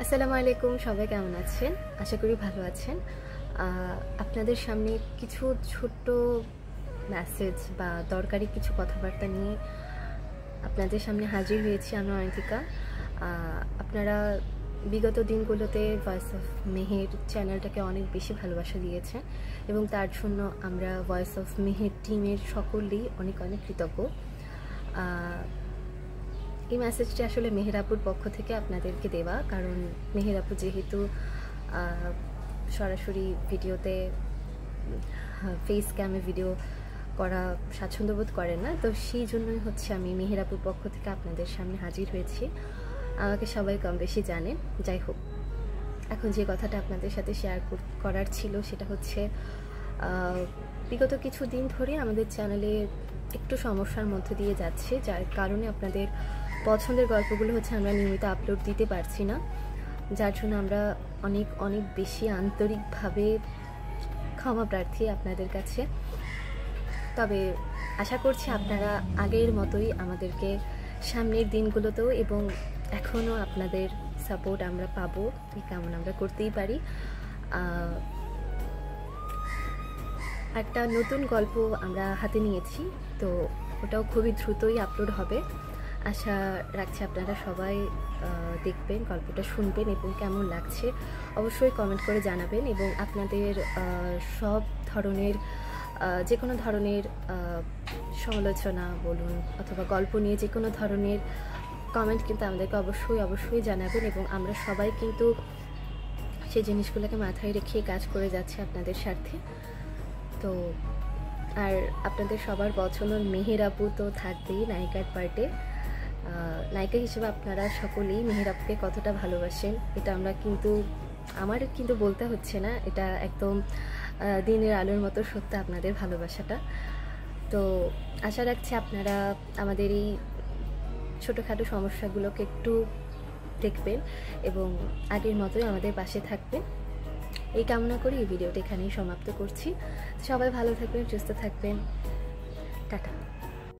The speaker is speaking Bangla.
আসসালামু আলাইকুম, সবাই কেমন আছেন? আশা করি ভালো আছেন। আপনাদের সামনে কিছু ছোট্ট মেসেজ বা দরকারি কিছু কথাবার্তা নিয়ে আপনাদের সামনে হাজির হয়েছি আমি অয়ন্তিকা। আপনারা বিগত দিনগুলোতে ভয়েস অফ মেহের চ্যানেলটাকে অনেক বেশি ভালোবাসা দিয়েছেন এবং তার জন্য আমরা ভয়েস অফ মেহের টিমের সকলেই অনেক অনেক কৃতজ্ঞ। এই মেসেজটি আসলে মেহের আপুর পক্ষ থেকে আপনাদেরকে দেওয়া, কারণ মেহের আপু যেহেতু সরাসরি ভিডিওতে ফেস ক্যামে ভিডিও করা স্বাচ্ছন্দ্যবোধ করেন না, তো সেই জন্যই হচ্ছে আমি মেহের আপুর পক্ষ থেকে আপনাদের সামনে হাজির হয়েছি। আমাকে সবাই কম বেশি জানেন। যাই হোক, এখন যে কথাটা আপনাদের সাথে শেয়ার করার ছিল সেটা হচ্ছে বিগত কিছু দিন ধরে আমাদের চ্যানেলে একটু সমস্যার মধ্যে দিয়ে যাচ্ছে, যার কারণে আপনাদের পছন্দের গল্পগুলো হচ্ছে আমরা নিয়মিত আপলোড দিতে পারছি না, যার জন্য আমরা অনেক অনেক বেশি আন্তরিকভাবে ক্ষমা প্রার্থী আপনাদের কাছে। তবে আশা করছি আপনারা আগের মতোই আমাদেরকে সামনের দিনগুলোতেও এবং এখনও আপনাদের সাপোর্ট আমরা পাবো, এই কামনা আমরা করতেই পারি। একটা নতুন গল্প আমরা হাতে নিয়েছি, তো ওটাও খুবই দ্রুতই আপলোড হবে। আশা রাখছি আপনারা সবাই দেখবেন, গল্পটা শুনবেন এবং কেমন লাগছে অবশ্যই কমেন্ট করে জানাবেন। এবং আপনাদের সব ধরনের যে কোনো ধরনের সমালোচনা বলুন অথবা গল্প নিয়ে যে কোনো ধরনের কমেন্ট কিন্তু আমাদেরকে অবশ্যই জানাবেন, এবং আমরা সবাই কিন্তু সেই জিনিসগুলোকে মাথায় রেখে কাজ করে যাচ্ছি আপনাদের স্বার্থে। তো আর আপনাদের সবার পছন্দের মেহের আপু তো থাকবেই নায়িকার পার্টে। নায়িকা হিসেবে আপনারা সকলেই মেহের আপুকে কতটা ভালোবাসেন এটা আমরা আমার কিন্তু বলতে হচ্ছে না, এটা একদম দিনের আলোর মতো সত্য আপনাদের ভালোবাসাটা। তো আশা রাখছি আপনারা আমাদের এই ছোটোখাটো সমস্যাগুলোকে একটু দেখবেন এবং আগের মতোই আমাদের পাশে থাকবেন। এই কামনা করি এই ভিডিওটা এখানেই সমাপ্ত করছি। সবাই ভালো থাকবেন, সুস্থ থাকবেন। টাটা।